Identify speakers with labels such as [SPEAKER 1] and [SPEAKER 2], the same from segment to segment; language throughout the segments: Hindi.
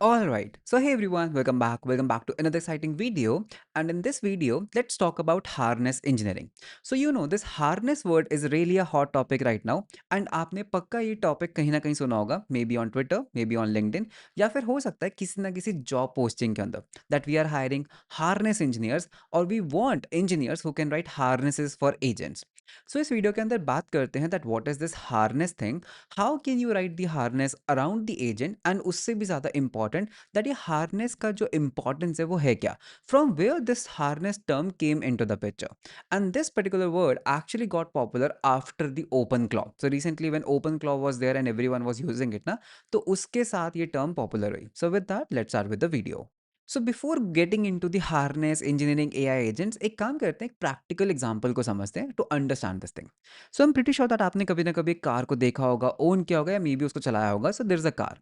[SPEAKER 1] All right. So hey everyone, welcome back. Welcome back to another exciting video. And in this video, let's talk about harness engineering. So this harness word is really a hot topic right now. And आपने पक्का ये टॉपिक कहीं ना कहीं सुना होगा, maybe on Twitter, maybe on LinkedIn, या फिर हो सकता है किसी ना किसी जॉब पोस्टिंग के अंदर that we are hiring harness engineers or we want engineers who can write harnesses for agents. So इस वीडियो के अंदर बात करते हैं that what is this harness thing, how can you right the harness around the agent and उससे भी ज़्यादा इंपॉर्टेंट दैट ये हार्नेस का जो इंपॉर्टेंस है वो है क्या from where this harness term came into the picture and this particular word actually got popular after the Open Claw so recently when Open Claw was there and everyone was using it ना तो उसके साथ ये टर्म पॉपुलर हुई so with that let's start with the video so before getting into the harness engineering AI agents एक काम करते हैं एक प्रैक्टिकल एग्जाम्पल को समझते हैं to understand this thing so I am pretty sure that आपने कभी ना कभी एक कार को देखा होगा ओन किया होगा या मे बी उसको चलाया होगा so there is a car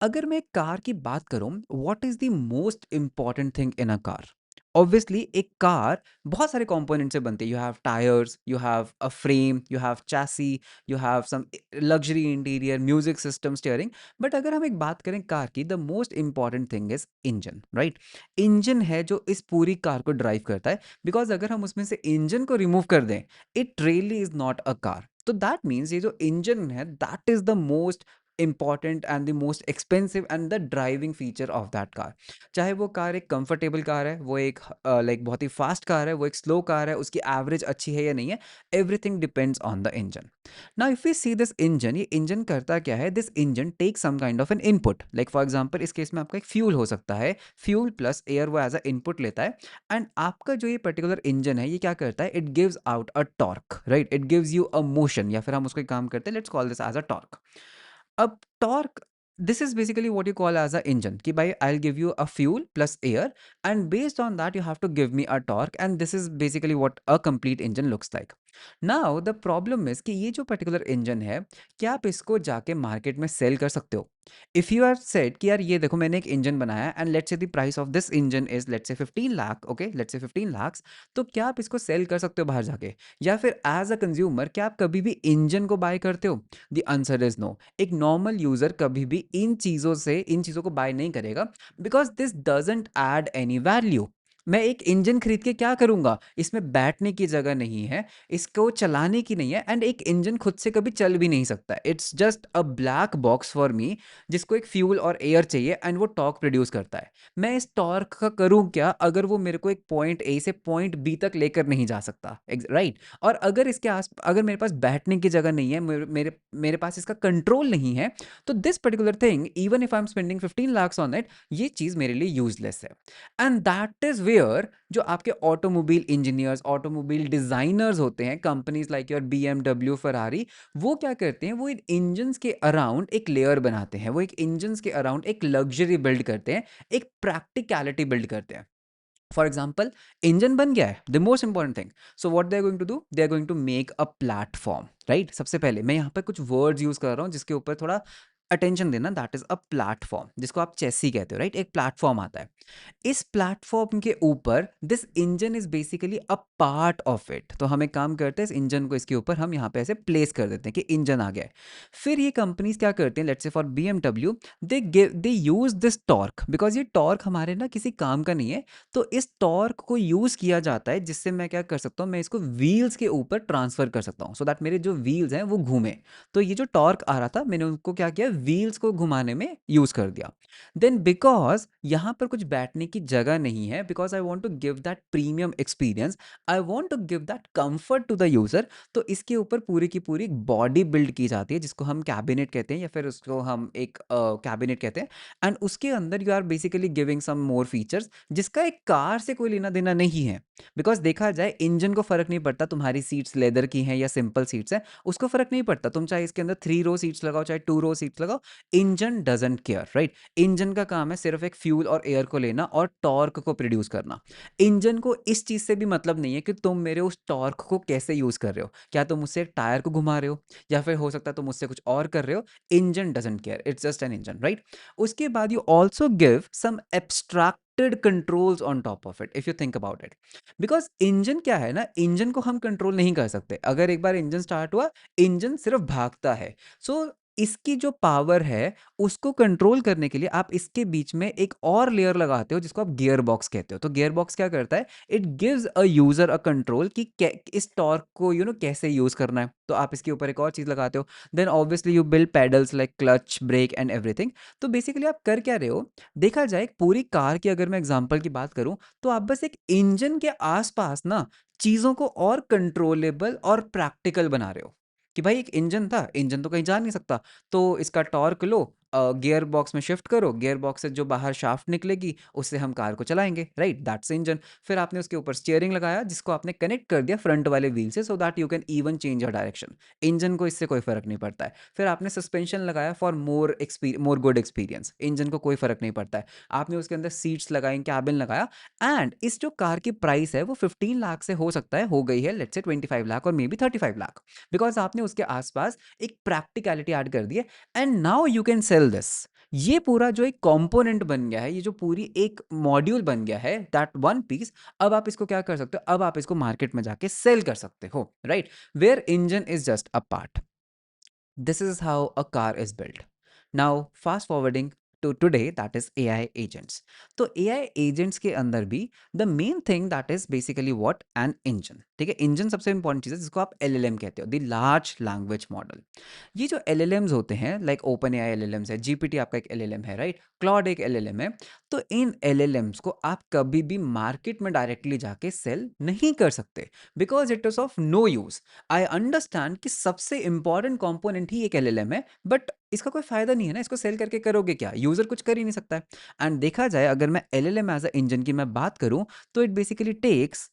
[SPEAKER 1] अगर मैं एक कार की बात करूं what is the most important thing in a car obviously एक कार बहुत सारे कंपोनेंट से बनती है you have tyres you have a frame you have chassis you have some luxury interior music system steering but अगर हम एक बात करें कार की the most important thing is engine right engine है जो इस पूरी कार को ड्राइव करता है बिकॉज अगर हम उसमें से इंजन को रिमूव कर दें it really is not a car तो दैट मीन्स ये जो इंजन है that is the most important and the most expensive and the driving feature of that car चाहे वो कार एक कंफर्टेबल कार है वो एक लाइक बहुत ही फास्ट कार है वो एक स्लो कार है उसकी एवरेज अच्छी है या नहीं है everything depends on the engine now if you see this engine ये इंजन करता क्या है this engine take some kind of an input like for example इस केस में आपका एक फ्यूल हो सकता है फ्यूल प्लस एयर वो एज अ इनपुट लेता है एंड आपका जो ये पर्टिकुलर इंजन है ये क्या करता है it gives out a torque right it gives you a motion या फिर हम उसको एक काम करते हैं let's call this as a torque अब torque this is basically what you call as a engine कि भाई I'll give you a fuel plus air and based on that you have to give me a torque and this is basically what a complete engine looks like now the problem is कि ये जो particular engine है क्या आप इसको जाके मार्केट में सेल कर सकते हो इफ यू आर सेड कि यार ये देखो मैंने एक इंजन बनाया and let's say the price of this engine is let's say 15 lakh okay let's say 15 lakh तो क्या आप इसको सेल कर सकते हो बाहर जाके या फिर एज अ कंज्यूमर क्या आप कभी भी इंजन को बाय करते हो द आंसर इज नो एक नॉर्मल यूजर कभी भी इन चीजों को बाय नहीं करेगा because this doesn't add any value मैं एक इंजन खरीद के क्या करूंगा इसमें बैठने की जगह नहीं है इसको चलाने की नहीं है एंड एक इंजन खुद से कभी चल भी नहीं सकता it's just a black box for me जिसको एक फ्यूल और एयर चाहिए एंड वो टॉर्क प्रोड्यूस करता है मैं इस टॉर्क का करूं क्या अगर वो मेरे को एक पॉइंट ए से पॉइंट बी तक लेकर नहीं जा सकता राइट और अगर इसके आस अगर मेरे पास बैठने की जगह नहीं है मेरे पास इसका कंट्रोल नहीं है तो this particular thing even if I am spending 15 lakh on it ये चीज मेरे लिए यूजलेस है एंड दैट इज वेयर जो आपके ऑटोमोबाइल इंजीनियर्स ऑटोमोबाइल डिजाइनर्स होते हैं companies like your BMW Ferrari वो क्या करते हैं वो इन इंजन्स के अराउंड एक लेयर बनाते हैं वो एक इंजन्स के अराउंड एक लग्जरी बिल्ड करते हैं एक प्रैक्टिकलिटी बिल्ड करते हैं फॉर एग्जाम्पल इंजन बन गया है the most important thing so what they are going to do they are going to make a platform right सबसे पहले मैं यहाँ पर कुछ वर्ड्स यूज कर रहा हूँ जिसके ऊपर थोड़ा अटेंशन देना दैट इज अ प्लेटफॉर्म जिसको आप चेसी कहते हो राइट एक प्लेटफॉर्म आता है इस प्लेटफॉर्म के ऊपर this engine is basically a part of it तो हम एक काम करते हैं इस इंजन को इसके ऊपर हम यहाँ पे ऐसे प्लेस कर देते हैं कि इंजन आ गया है फिर ये कंपनीज क्या करते हैं let's say for BMW they use this torque because ये टॉर्क हमारे ना किसी काम का नहीं है तो इस टॉर्क को यूज किया जाता है जिससे मैं क्या कर सकता हूँ मैं इसको व्हील्स के ऊपर ट्रांसफर कर सकता हूँ सो दैट मेरे जो व्हील्स हैं वो घूमे तो ये जो टॉर्क आ रहा था मैंने उनको क्या किया व्हील्स को घुमाने में यूज कर दिया देन बिकॉज यहां पर कुछ बैठने की जगह नहीं है because I want to give that premium experience I want to give that comfort to the user तो इसके ऊपर पूरी की पूरी बॉडी बिल्ड की जाती है जिसको हम कैबिनेट कहते हैं या फिर उसको हम एक कैबिनेट कहते हैं एंड उसके अंदर you are basically giving some more features जिसका एक कार से कोई लेना देना नहीं है बिकॉज देखा जाए इंजन को फर्क नहीं पड़ता तुम्हारी सीट्स लेदर की हैं या सिंपल सीट्स हैं उसको फर्क नहीं पड़ता तुम चाहे इसके अंदर 3 रो सीट्स लगाओ चाहे 2 रो सीट्स लगाओ engine doesn't care right engine का काम है सिर्फ एक फ्यूल और एयर को लेना और टॉर्क को प्रोड्यूस करना इंजन को इस चीज से भी मतलब नहीं है कि तुम मेरे उस टॉर्क को कैसे यूज कर रहे हो क्या तुम उससे एक टायर को घुमा रहे हो या फिर हो सकता है तुम उससे कुछ और कर रहे हो engine doesn't care it's just an engine right उसके बाद you also give some abstracted controls on top of it if you think about it because engine क्या है ना इंजन को हम कंट्रोल नहीं कर सकते अगर एक बार इंजन स्टार्ट हुआ इंजन सिर्फ भागता है सो इसकी जो पावर है, उसको कंट्रोल करने के लिए आप इसके बीच में एक और लेयर लगाते हो जिसको आप गियर बॉक्स कहते हो। तो गियर बॉक्स क्या करता है? It gives a user a control कि इस टॉर्क को कैसे यूज़ करना है। तो आप इसके ऊपर एक और चीज़ लगाते हो। Then obviously you build pedals like clutch, brake and everything. तो बेसिकली आप कर क्या रहे हो? देखा जाए एक पूरी कार की अगर मैं एग्ज़ाम्पल की बात करूँ, तो आप बस एक इंजन के आस-पास ना चीज़ों को और कंट्रोलेबल और प्रैक्टिकल बना रहे हो। कि भाई एक इंजन था, इंजन तो कहीं जा नहीं सकता, तो इसका टॉर्क लो, गियर बॉक्स में शिफ्ट करो, गियर बॉक्स से जो बाहर शाफ्ट निकलेगी उससे हम कार को चलाएंगे, राइट? That's engine. फिर आपने उसके ऊपर स्टीयरिंग लगाया जिसको आपने कनेक्ट कर दिया फ्रंट वाले व्हील से, so that you can even change your direction. Engine को इससे कोई फर्क नहीं पड़ता है। फिर आपने सस्पेंशन लगाया for more good experience, engine को कोई फर्क नहीं पड़ता है। आपने उसके अंदर सीट्स लगाई, कैबिन लगाया, एंड इस जो कार की प्राइस है वो 15 लाख से हो सकता है, हो गई है लेट्स से 25 लाख और मे बी 35 लाख, बिकॉज आपने उसके आसपास एक प्रैक्टिकलिटी ऐड कर दी है। And now you can sell this. ये पूरा जो एक कंपोनेंट बन गया है, ये जो पूरी एक मॉड्यूल बन गया है, दैट वन पीस, अब आप इसको क्या कर सकते हो? अब आप इसको मार्केट में जाके सेल कर सकते हो, right? Where engine is just a part. This is how a car is built. Now, fast forwarding to today, that is AI agents. तो AI agents के अंदर भी the main thing that is basically what? An engine. ठीक है, इंजन सबसे इंपॉर्टेंट चीज़ है जिसको आप LLM कहते हो, द लार्ज लैंग्वेज मॉडल। ये जो LLMs होते हैं, लाइक ओपन AI LLMs है, GPT आपका एक LLM है, राइट? क्लॉड एक LLM है। तो इन LLMs को आप कभी भी मार्केट में डायरेक्टली जाके सेल नहीं कर सकते, because it is of no use. I understand कि सबसे इंपॉर्टेंट कंपोनेंट ही एक एलएलएम है, बट इसका कोई फायदा नहीं है ना, इसको सेल करके करोगे क्या? यूजर कुछ कर ही नहीं सकता है। एंड देखा जाए, अगर मैं एलएलएम एज अ इंजन की मैं बात करूं, तो it basically takes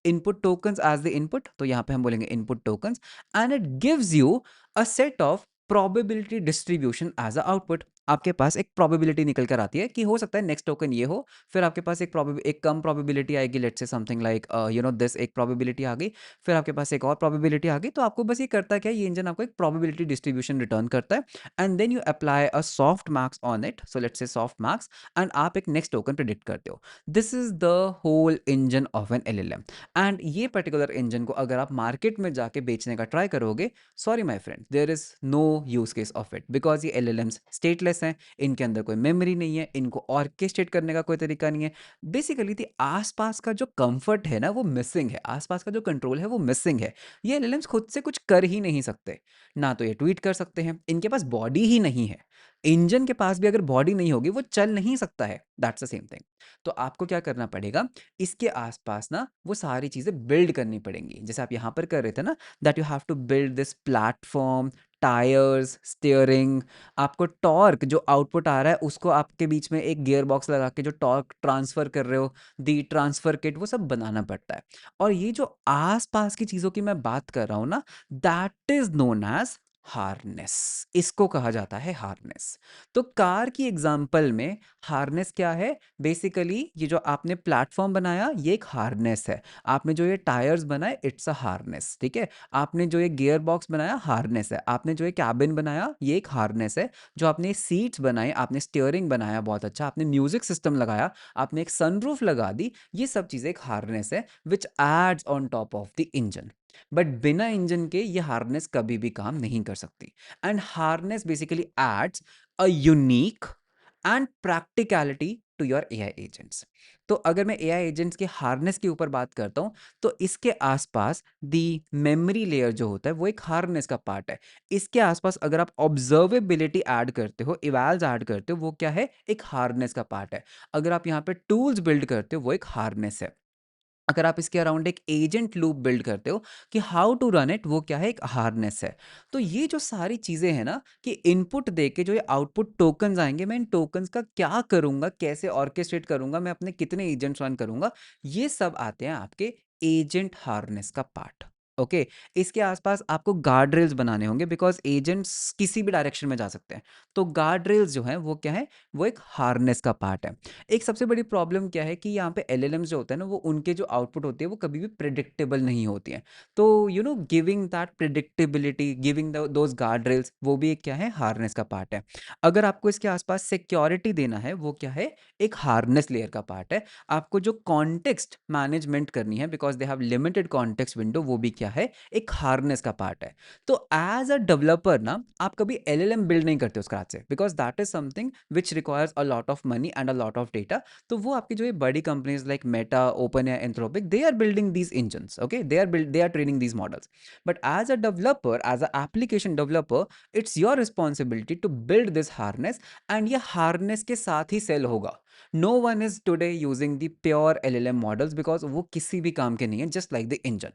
[SPEAKER 1] input tokens as the input, तो यहां पे हम बोलेंगे input tokens, and it gives you a set of probability distribution as a output. आपके पास एक प्रोबेबिलिटी निकल कर आती है कि हो सकता है नेक्स्ट टोकन ये हो, फिर आपके पास एक कम प्रोबेबिलिटी आएगी, let's say something like this, एक प्रोबेबिलिटी आ गई, फिर आपके पास एक और प्रोबेबिलिटी आ गई। तो आपको बस ये करता क्या है, ये इंजन आपको एक प्रोबेबिलिटी डिस्ट्रीब्यूशन रिटर्न करता है, and then you apply a softmax on it, so let's say softmax, and आप एक नेक्स्ट टोकन प्रिडिक्ट करते हो। This is the whole engine of an LLM. And ये पर्टिकुलर इंजन को अगर आप मार्केट में जाके बेचने का ट्राई करोगे, sorry my friend, there is no use case of it, because ये एलएलएम्स स्टेटलेस हैं, इनके अंदर कोई मेमोरी नहीं है, इनको ऑर्केस्ट्रेट करने का कोई तरीका नहीं है। बेसिकली दी आसपास का जो कंफर्ट है ना वो मिसिंग है, आसपास का जो कंट्रोल है वो मिसिंग है। ये एलएलएम्स खुद से कुछ कर ही नहीं सकते, ना तो ये ट्वीट कर सकते हैं, इनके पास बॉडी ही नहीं है। इंजन के पास भी अगर बॉडी नहीं होगी वो चल नहीं सकता है, दैट्स द सेम थिंग। तो आपको क्या करना पड़ेगा, इसके आसपास ना वो सारी चीजें बिल्ड करनी पड़ेंगी, जैसे आप यहां पर कर रहे थे ना, that you have to build this platform, tyres, steering, आपको टॉर्क जो आउटपुट आ रहा है उसको आपके बीच में एक गियर बॉक्स लगा के जो टॉर्क ट्रांसफर कर रहे हो, दी ट्रांसफर किट, वो सब बनाना पड़ता है। और ये जो आसपास की चीजों की मैं बात कर रहा हूं ना, that is known as harness. इसको कहा जाता है हार्नेस। तो कार की एग्जांपल में हार्नेस क्या है? बेसिकली ये जो आपने प्लेटफॉर्म बनाया ये एक हार्नेस है, आपने जो ये टायर्स बनाए इट्स अ हार्नेस, ठीक है? आपने जो ये गियर बॉक्स बनाया हार्नेस है, आपने जो ये कैबिन बनाया ये एक हार्नेस है, जो आपने सीट्स बनाई, आपने स्टीयरिंग बनाया बहुत अच्छा, आपने म्यूजिक सिस्टम लगाया, आपने एक सनरूफ लगा दी, ये सब चीजें एक हार्नेस है which adds on top of the engine. But बिना इंजन के ये हार्नेस कभी भी काम नहीं कर सकती। And harness basically adds a unique and practicality to your AI agents. तो अगर मैं एआई एजेंट्स के हार्नेस के ऊपर बात करता हूं, तो इसके आसपास दी मेमोरी लेयर जो होता है वो एक हार्नेस का पार्ट है। इसके आसपास अगर आप ऑब्जर्वेबिलिटी ऐड करते हो, इवैल्स ऐड करते हो, वो क्या है? एक हार्नेस का पार्ट है। अगर आप यहाँ पे टूल्स बिल्ड करते हो वो एक हार्नेस है। अगर आप इसके अराउंड एक एजेंट लूप बिल्ड करते हो कि हाउ टू रन इट, वो क्या है? एक हार्नेस है। तो ये जो सारी चीजें हैं ना, कि इनपुट देके जो ये आउटपुट टोकन्स आएंगे, मैं इन टोकन्स का क्या करूंगा, कैसे ऑर्केस्ट्रेट करूंगा, मैं अपने कितने एजेंट्स रन करूंगा, ये सब आते हैं आपके एजेंट हार्नेस का पार्ट। ओके, इसके आसपास आपको गार्ड रेल्स बनाने होंगे, बिकॉज एजेंट्स किसी भी डायरेक्शन में जा सकते हैं। तो गार्ड रेल्स जो है वो क्या है? वो एक हार्नेस का पार्ट है। एक सबसे बड़ी प्रॉब्लम क्या है कि यहाँ पे एलएलएम्स जो होते हैं ना, वो उनके जो आउटपुट होती है वो कभी भी प्रिडिक्टेबल नहीं होती हैं। तो giving that predictability, giving those guard rails, वो भी एक क्या है? हार्नेस का पार्ट है। अगर आपको इसके आसपास सिक्योरिटी देना है, वो क्या है? एक हार्नेस लेयर का पार्ट है। आपको जो कॉन्टेक्स्ट मैनेजमेंट करनी है, because they have limited context window, वो भी क्या क्या है, एक हार्नेस का पार्ट है। तो एज अ डेवलपर ना आप कभी एलएलएम बिल्ड नहीं करते हो स्क्रैच से, because that is something which requires a lot of money and a lot of data. तो वो आपकी जो ये बड़ी कंपनीज लाइक मेटा, ओपन या Anthropic, they are building these engines, okay, they are training these models. But as a developer, as a application developer, it's your responsibility to build this harness, and ये हार्नेस के साथ ही सेल होगा। No one is today using the pure LLM models, because वो किसी भी काम के नहीं है, just like the engine.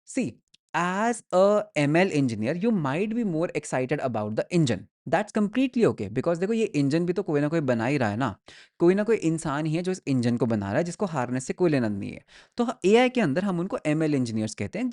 [SPEAKER 1] See, as a ML engineer, you might be more excited about the engine. That's completely okay, because देखो ये इंजन भी तो कोई ना कोई बना ही रहा है ना, कोई ना कोई इंसान ही है जो इस इंजन को बना रहा है, जिसको हार्नेस से कोई लेना नहीं है। तो एआई के अंदर हम उनको एमएल इंजीनियर्स कहते हैं,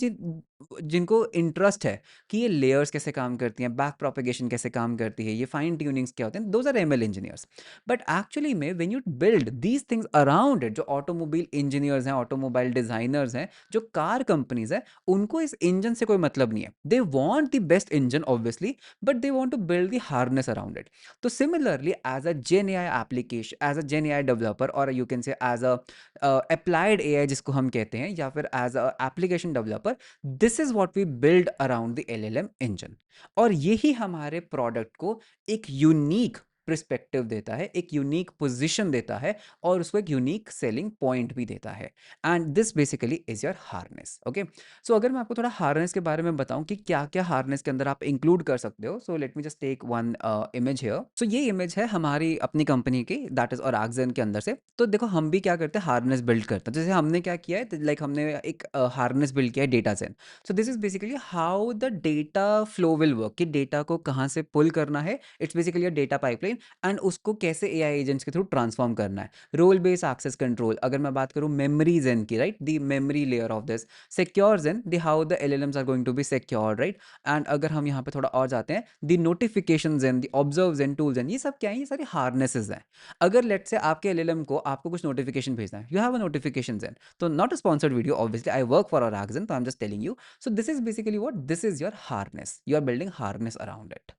[SPEAKER 1] जिनको इंटरेस्ट है कि ये लेयर्स कैसे काम करती हैं, बैक प्रोपेगेशन कैसे काम करती है, ये फाइन ट्यूनिंग्स क्या होते हैं, those are ML engineers. But actually में when you build these things around it, जो ऑटोमोबाइल इंजीनियर्स हैं, ऑटोमोबाइल डिजाइनर्स हैं, जो कार कंपनीज हैं, उनको इस इंजन से कोई मतलब नहीं है। They want the best engine obviously, but they want to build the harness around it. तो similarly as a gen AI application, as a gen AI developer, और you can say as a applied AI जिसको हम कहते हैं, या फिर as a application developer, this is what we build around the LLM engine. और यही हमारे प्रोडक्ट को एक यूनिक पर्सपेक्टिव देता है, एक यूनिक पोजीशन देता है, और उसको एक यूनिक सेलिंग पॉइंट भी देता है। And this basically is your harness, okay. So अगर मैं आपको थोड़ा हार्नेस के बारे में बताऊं कि क्या क्या हार्नेस के अंदर आप इंक्लूड कर सकते हो, so let me just take one image here. So ये इमेज है हमारी अपनी कंपनी की, दैट इज और आक्जेन के अंदर से। तो देखो हम भी क्या करते हैं, हार्नेस बिल्ड करते हैं। जैसे हमने क्या किया है, लाइक हमने एक हार्नेस बिल्ड किया है data gen. So this is basically how the data flow will work, कि डेटा को कहाँ से पुल करना है, it's basically a data pipeline, and उसको कैसे एआई एजेंट्स के थ्रू ट्रांसफॉर्म करना है। रोल बेस्ड एक्सेस कंट्रोल, अगर मैं बात करूं मेमोरी जेन की, right, the memory layer of this. Secure gen, the how the LLMs are going to be secure, right. And अगर हम यहाँ पे थोड़ा और जाते हैं, the notification gen, the observe gen, tool gen, ये सब क्या है, ये सारी हार्नेसेस हैं। अगर लेट से आपके एलएलएम को आपको कुछ नोटिफिकेशन भेजना है, you have a notification gen. तो not a sponsored video obviously, I work for a Rakzen, तो I am just telling you. So this is basically what, this is your harness, you are building harness around it.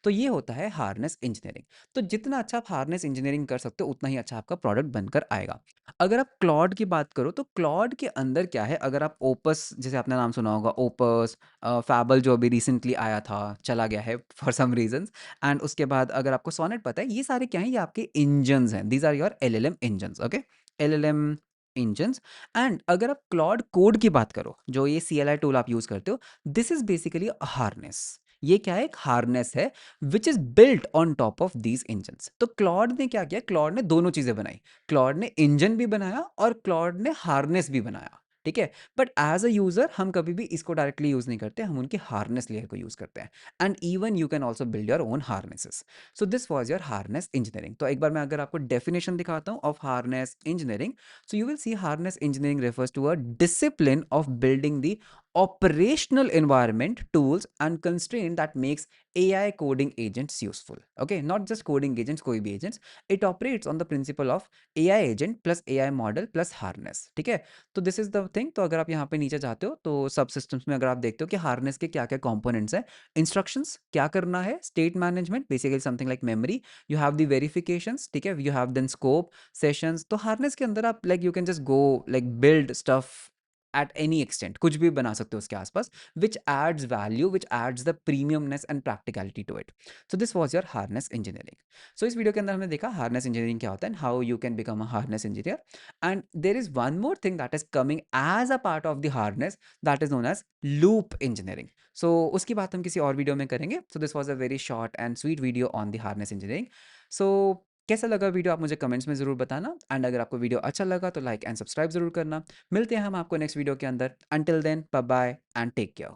[SPEAKER 1] तो ये होता है हार्नेस इंजीनियरिंग। तो जितना अच्छा आप हार्नेस इंजीनियरिंग कर सकते हो, उतना ही अच्छा आपका प्रोडक्ट बनकर आएगा। अगर आप क्लॉड की बात करो, तो क्लॉड के अंदर क्या है, अगर आप ओपस, जैसे आपने नाम सुना होगा, ओपस, फैबल जो अभी रिसेंटली आया था, चला गया है फॉर सम रीजंस, एंड उसके बाद अगर आपको सोनेट पता है, ये सारे क्या हैं, ये आपके इंजन्स हैं, these are your LLM engines, okay, LLM engines. And अगर आप क्लॉड कोड की बात करो, जो ये CLI टूल आप यूज करते हो, दिस इज बेसिकली हार्नेस। ये क्या है, एक हार्नेस है which is built on top of these engines. तो क्लॉड ने क्या किया, क्लॉड ने दोनों चीजें बनाई। क्लॉड ने इंजन भी बनाया और क्लॉड ने हार्नेस भी बनाया, ठीक है। बट एज अ यूजर हम कभी भी इसको डायरेक्टली यूज नहीं करते, हम उनकी हार्नेस लेयर को यूज करते हैं। And even you can also build your own harnesses. So this was your harness engineering. तो एक बार मैं अगर आपको डेफिनेशन दिखाता हूँ of harness engineering, so you will see harness engineering refers to a discipline of building the operational environment, tools and constraint that makes AI coding agents useful. Okay, not just coding agents, कोई भी agents. It operates on the principle of AI agent plus AI model plus harness. ठीक है, तो दिस इज द थिंग। तो अगर आप यहाँ पे नीचे जाते हो, तो सब सिस्टम्स में अगर आप देखते हो कि हार्नेस के क्या क्या कंपोनेंट्स हैं, इंस्ट्रक्शंस क्या करना है, state management, basically something like memory, you have the verifications, ठीक है, you have then scope, sessions. तो हार्नेस के अंदर आप like you can just go like build stuff at any extent, कुछ भी बना सकते हो उसके आसपास, which adds value, which adds the premiumness and practicality to it. So this was your harness engineering. So इस वीडियो के अंदर हमने देखा हार्नेस इंजीनियरिंग क्या होता है, how you can become a harness engineer. And there is one more thing that is coming as a part of the harness, that is known as loop engineering. So उसकी बात हम किसी और वीडियो में करेंगे। So this was a very short and sweet video on the harness engineering. So कैसा लगा वीडियो, आप मुझे कमेंट्स में ज़रूर बताना। एंड अगर आपको वीडियो अच्छा लगा तो लाइक एंड सब्सक्राइब ज़रूर करना। मिलते हैं हम आपको नेक्स्ट वीडियो के अंदर। Until then, bye bye and take care.